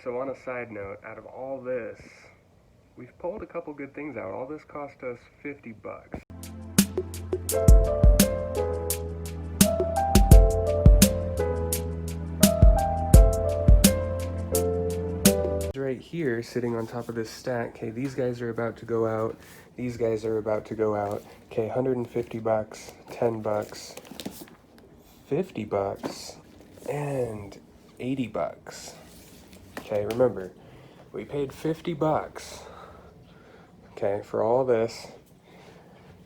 So on a side note, out of all this, we've pulled a couple good things out. All this cost us 50 bucks. Right here, sitting on top of this stack, okay, these guys are about to go out, these guys are about to go out, okay, 150 bucks, 10 bucks, 50 bucks, and 80 bucks. Okay, remember, we paid 50 bucks, okay, for all this.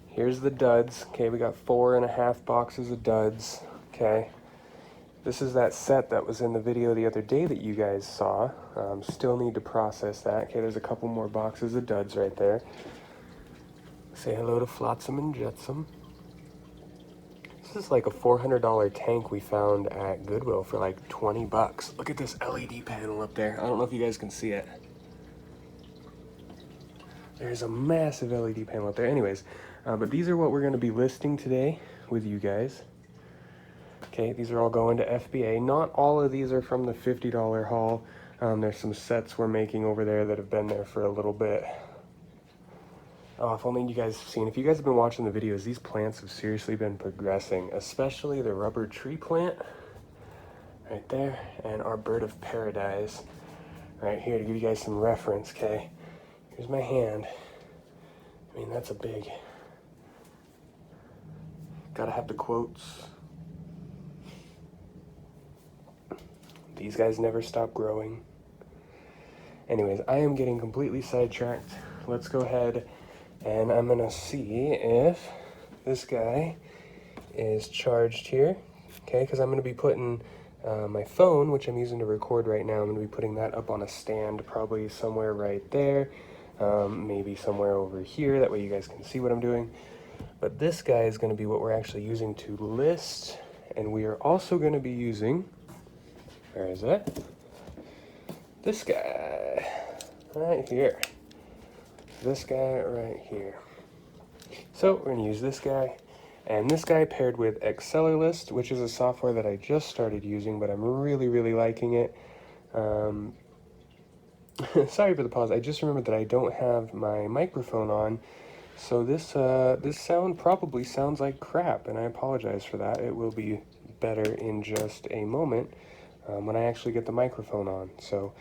Here's the duds, okay, we got 4.5 boxes of duds, okay. This is that set that was in the video the other day that you guys saw. Still need to process that. Okay, there's a couple more boxes of duds right there. Say hello to Flotsam and Jetsam. This is like a $400 tank we found at Goodwill for like 20 bucks. Look at this LED panel up there. I don't know if you guys can see it. There's a massive LED panel up there. Anyways, but these are what we're going to be listing today with you guys. Okay, these are all going to FBA. Not all of these are from the $50 haul. There's some sets we're making over there that have been there for a little bit. Oh, if only you guys have seen. If you guys have been watching the videos, these plants have seriously been progressing, especially the rubber tree plant right there and our bird of paradise right here to give you guys some reference, okay? Here's my hand. I mean, that's a big... Gotta have the quotes. These guys never stop growing. Anyways, I am getting completely sidetracked. Let's go ahead and I'm gonna see if this guy is charged here. Okay, because I'm gonna be putting my phone, which I'm using to record right now, I'm gonna be putting that up on a stand, probably somewhere right there, maybe somewhere over here, that way you guys can see what I'm doing. But this guy is gonna be what we're actually using to list, and we are also gonna be using, where is it? This guy, right here. This guy right here. So we're gonna use this guy, and this guy paired with Accelerlist, which is a software that I just started using, but I'm really liking it. Sorry for the pause, I just remembered that I don't have my microphone on, so this sound probably sounds like crap, and I apologize for that. It will be better in just a moment. When I actually get the microphone on. So,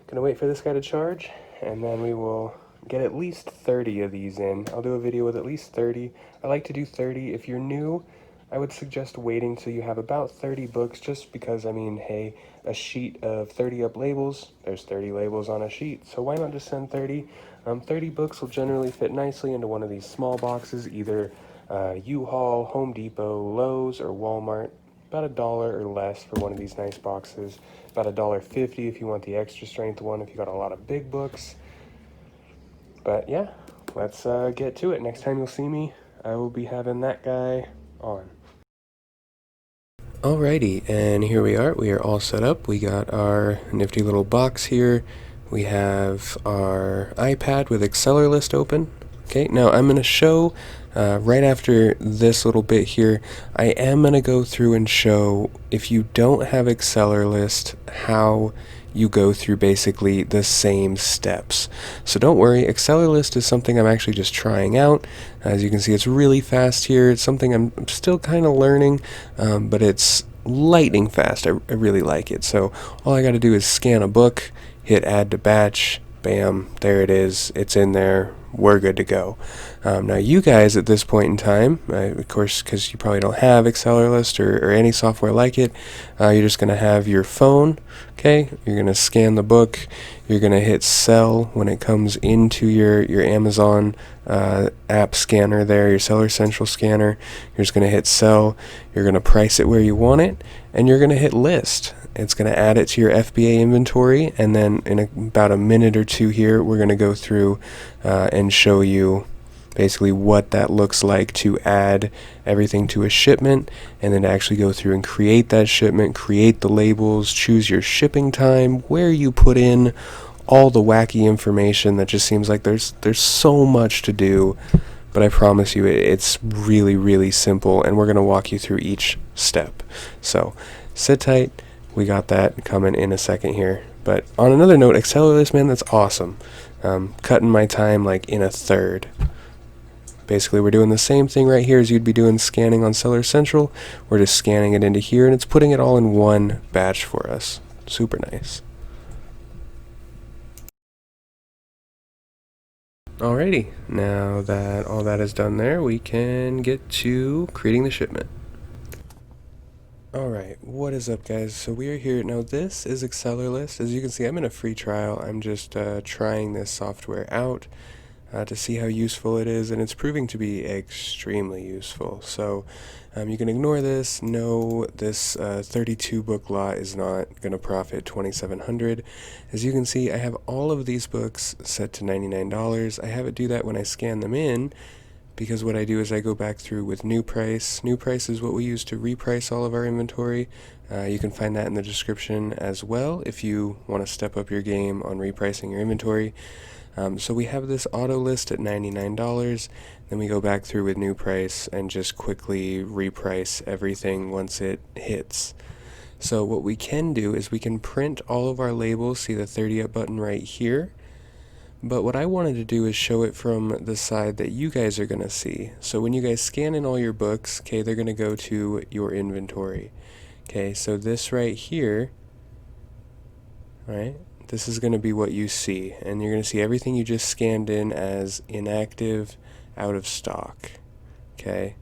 gonna wait for this guy to charge, and then we will get at least 30 of these in. I'll do a video with at least 30. I like to do 30. If you're new, I would suggest waiting till you have about 30 books, just because, I mean, hey, a sheet of 30 up labels, there's 30 labels on a sheet, so why not just send 30? 30 books will generally fit nicely into one of these small boxes, either U-Haul, Home Depot, Lowe's, or Walmart. About $1 or less for one of these nice boxes. About $1.50 if you want the extra strength one, if you got a lot of big books. But yeah, let's get to it. Next time you'll see me, I will be having that guy on. Alrighty, and here we are. We are all set up. We got our nifty little box here. We have our iPad with Accelerlist open. Okay, now I'm going to show, right after this little bit here, I am going to go through and show, if you don't have Accelerlist, how you go through basically the same steps. So don't worry, Accelerlist is something I'm actually just trying out. As you can see, it's really fast here. It's something I'm still kind of learning, but it's lightning fast. I really like it. So all I got to do is scan a book, hit add to batch, bam, there it is. It's in there. We're good to go. Now you guys at this point in time, of course, because you probably don't have Accelerlist or any software like it, you're just going to have your phone, okay? You're going to scan the book. You're going to hit sell when it comes into your Amazon app scanner there, your Seller Central scanner. You're just going to hit sell. You're going to price it where you want it, and you're going to hit list. It's going to add it to your FBA inventory, and then in about a minute or two here, we're going to go through and show you basically what that looks like to add everything to a shipment, and then actually go through and create that shipment, create the labels, choose your shipping time, where you put in all the wacky information that just seems like there's so much to do. But I promise you, it's really simple, and we're going to walk you through each step. So sit tight, we got that coming in a second here. But on another note, AccelerList, man, that's awesome. Cutting my time like in a third. Basically, we're doing the same thing right here as you'd be doing scanning on Seller Central. We're just scanning it into here, and it's putting it all in one batch for us. Super nice. Alrighty, now that all that is done there, we can get to creating the shipment. Alright, what is up guys? So we are here, now this is AccelerList. As you can see, I'm in a free trial. I'm just trying this software out to see how useful it is, and it's proving to be extremely useful. So you can ignore this. No, this 32 book lot is not going to profit $2,700. As you can see, I have all of these books set to $99. I have it do that when I scan them in, because what I do is I go back through with new price. New price is what we use to reprice all of our inventory. You can find that in the description as well if you want to step up your game on repricing your inventory. So we have this auto list at $99, then we go back through with new price and just quickly reprice everything once it hits. So what we can do is we can print all of our labels, see the 30 up button right here. But what I wanted to do is show it from the side that you guys are going to see. So when you guys scan in all your books, okay, they're going to go to your inventory. Okay, so this right here, right, this is going to be what you see. And you're going to see everything you just scanned in as inactive, out of stock. Okay,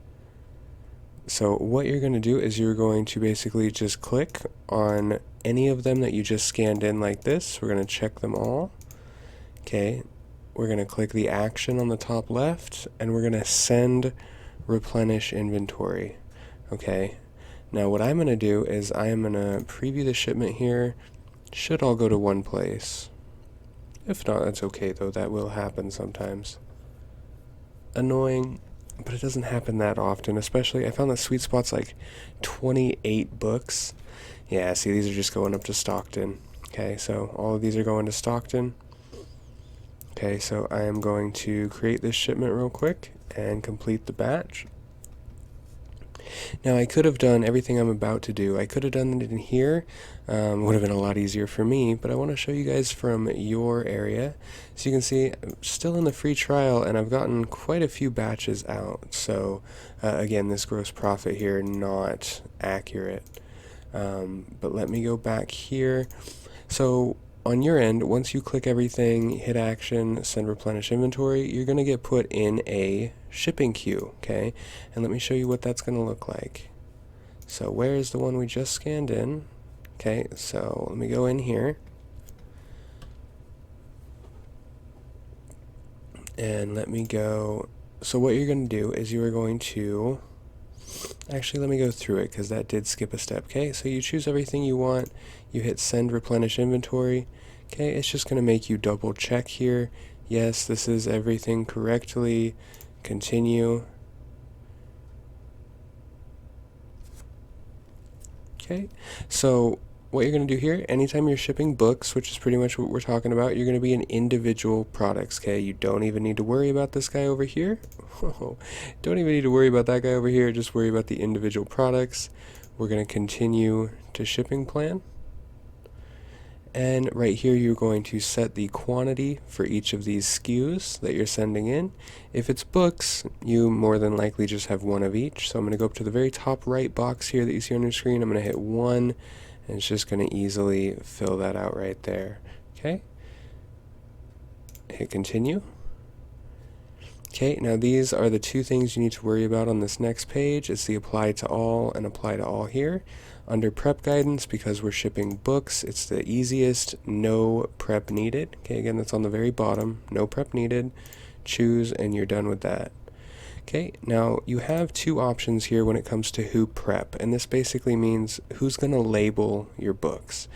so what you're going to do is you're going to basically just click on any of them that you just scanned in like this. We're going to check them all. Okay, we're going to click the action on the top left, and we're going to send replenish inventory. Okay, now what I'm going to do is I am going to preview the shipment here. Should all go to one place. If not, that's okay though, that will happen sometimes. Annoying, but it doesn't happen that often, especially I found that sweet spot's like 28 books. Yeah, see, these are just going up to Stockton. Okay, so all of these are going to Stockton. Okay, so I am going to create this shipment real quick and complete the batch. Now I could have done everything I'm about to do. I could have done it in here. Would have been a lot easier for me, but I want to show you guys from your area. So you can see I'm still in the free trial, and I've gotten quite a few batches out. So again, this gross profit here, not accurate. But let me go back here. So on your end, once you click everything, hit action, send replenish inventory, you're going to get put in a shipping queue, okay? And let me show you what that's going to look like. So where is the one we just scanned in? Okay, so let me go in here. And let me go, so what you're going to do is you are going to, actually let me go through it because that did skip a step. Okay, so you choose everything you want, you hit send replenish inventory. Okay, it's just going to make you double check here. Yes, this is everything correctly. Continue. Okay, so what you're going to do here, anytime you're shipping books, which is pretty much what we're talking about, you're going to be in individual products, okay? You don't even need to worry about this guy over here. Don't even need to worry about that guy over here. Just worry about the individual products. We're going to continue to shipping plan. And right here, you're going to set the quantity for each of these SKUs that you're sending in. If it's books, you more than likely just have one of each. So I'm going to go up to the very top right box here that you see on your screen. I'm going to hit 1, and it's just going to easily fill that out right there. Okay. Hit continue. Okay, now these are the two things you need to worry about on this next page. It's the apply to all and apply to all here. Under prep guidance, because we're shipping books, it's the easiest, no prep needed. Okay, again, that's on the very bottom, no prep needed. Choose, and you're done with that. Okay, now you have two options here when it comes to who prep, and this basically means who's going to label your books.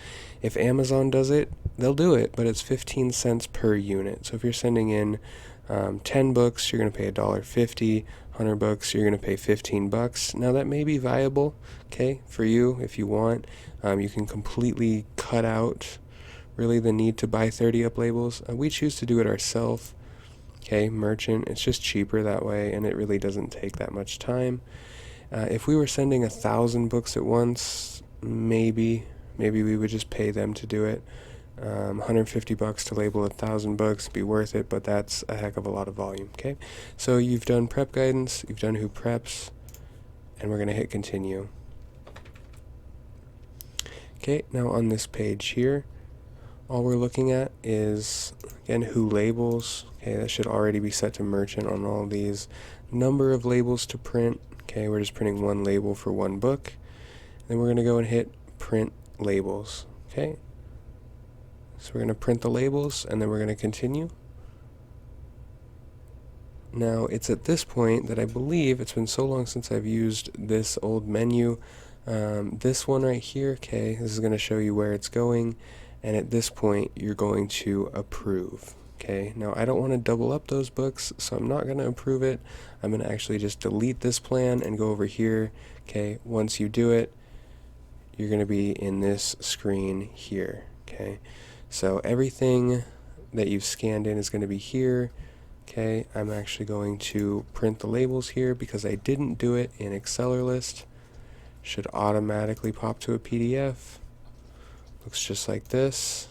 If Amazon does it, they'll do it, but it's 15 cents per unit. So if you're sending in 10 books, you're going to pay $1.50. 100 books, you're going to pay 15 bucks. Now that may be viable, okay, for you if you want. You can completely cut out really the need to buy 30 up labels. We choose to do it ourselves. Okay, merchant, it's just cheaper that way, and it really doesn't take that much time. If we were sending 1,000 books at once, maybe, maybe we would just pay them to do it. $150 to label 1,000 books, be worth it, but that's a heck of a lot of volume. Okay, so you've done prep guidance, you've done who preps, and we're going to hit continue. Okay, now on this page here, all we're looking at is, again, who labels. Okay, that should already be set to merchant on all these. Number of labels to print. Okay, we're just printing one label for one book. Then we're going to go and hit print labels. Okay, so we're going to print the labels, and then we're going to continue. Now, it's at this point that I believe, it's been so long since I've used this old menu. This one right here, okay, this is going to show you where it's going, and at this point, you're going to approve. Okay, now I don't want to double up those books, so I'm not going to approve it. I'm going to actually just delete this plan and go over here. Okay, once you do it, you're going to be in this screen here. Okay, so everything that you've scanned in is going to be here. Okay, I'm actually going to print the labels here because I didn't do it in Accelerlist. Should automatically pop to a PDF. Looks just like this.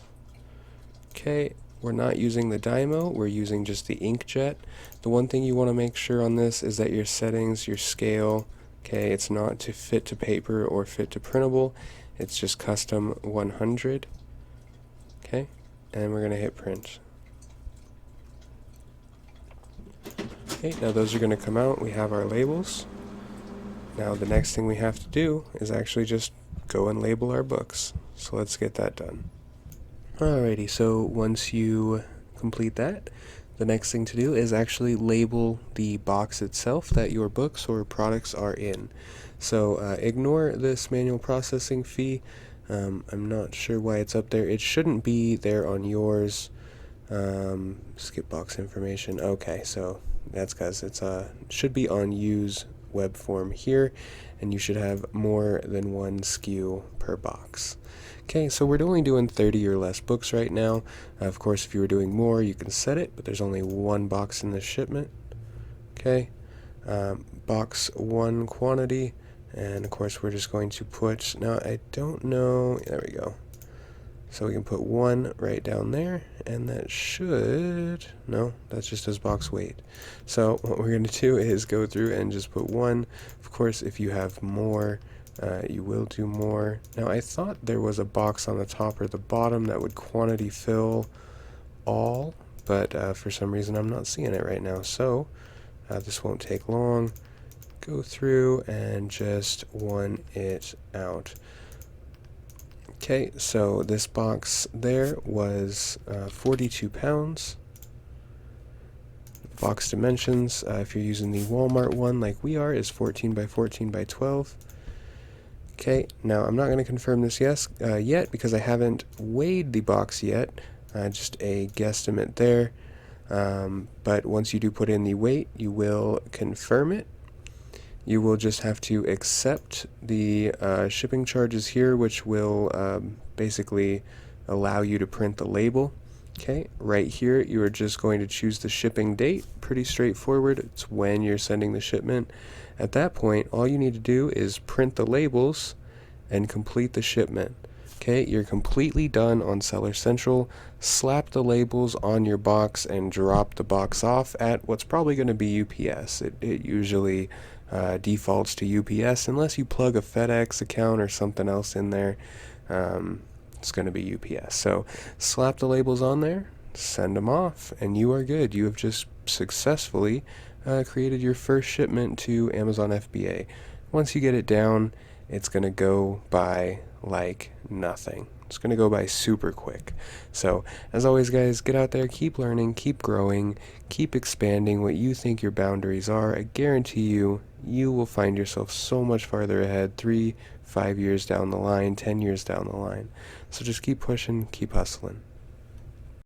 Okay, we're not using the Dymo, we're using just the inkjet. The one thing you want to make sure on this is that your settings, your scale, okay, it's not to fit to paper or fit to printable. It's just custom 100. Okay, and we're going to hit print. Okay, now those are going to come out. We have our labels. Now the next thing we have to do is actually just go and label our books. So let's get that done. Alrighty, so once you complete that, the next thing to do is actually label the box itself that your books or products are in. So ignore this manual processing fee. I'm not sure why it's up there. It shouldn't be there on yours. Skip box information. Okay, so that's because it should be on use web form here, and you should have more than one SKU per box. Okay, so we're only doing 30 or less books right now. Of course, if you were doing more, you can set it, but there's only one box in this shipment. Okay, box one quantity, and of course we're just going to put, now I don't know, there we go. So we can put one right down there, and that should, no, that's just as box weight. So what we're going to do is go through and just put one. Of course, if you have more, you will do more. Now I thought there was a box on the top or the bottom that would quantity fill all, but for some reason I'm not seeing it right now. So this won't take long. Go through and just one it out. Okay, so this box there was 42 pounds. Box dimensions, if you're using the Walmart one like we are, is 14 by 14 by 12. Okay, now I'm not going to confirm this yet because I haven't weighed the box yet, just a guesstimate there. But once you do put in the weight, you will confirm it. You will just have to accept the shipping charges here, which will basically allow you to print the label. Okay, right here you are just going to choose the shipping date. Pretty straightforward. It's when you're sending the shipment. At that point, all you need to do is print the labels and complete the shipment. Okay, you're completely done on Seller Central. Slap the labels on your box and drop the box off at what's probably going to be UPS. It usually defaults to UPS unless you plug a FedEx account or something else in there. It's going to be UPS. So slap the labels on there, send them off, and you are good. You have just successfully created your first shipment to Amazon FBA. Once you get it down, it's going to go by like nothing. It's going to go by super quick. So, as always, guys, get out there, keep learning, keep growing, keep expanding what you think your boundaries are. I guarantee you, you will find yourself so much farther ahead 3, 5 years down the line, 10 years down the line. So just keep pushing, keep hustling.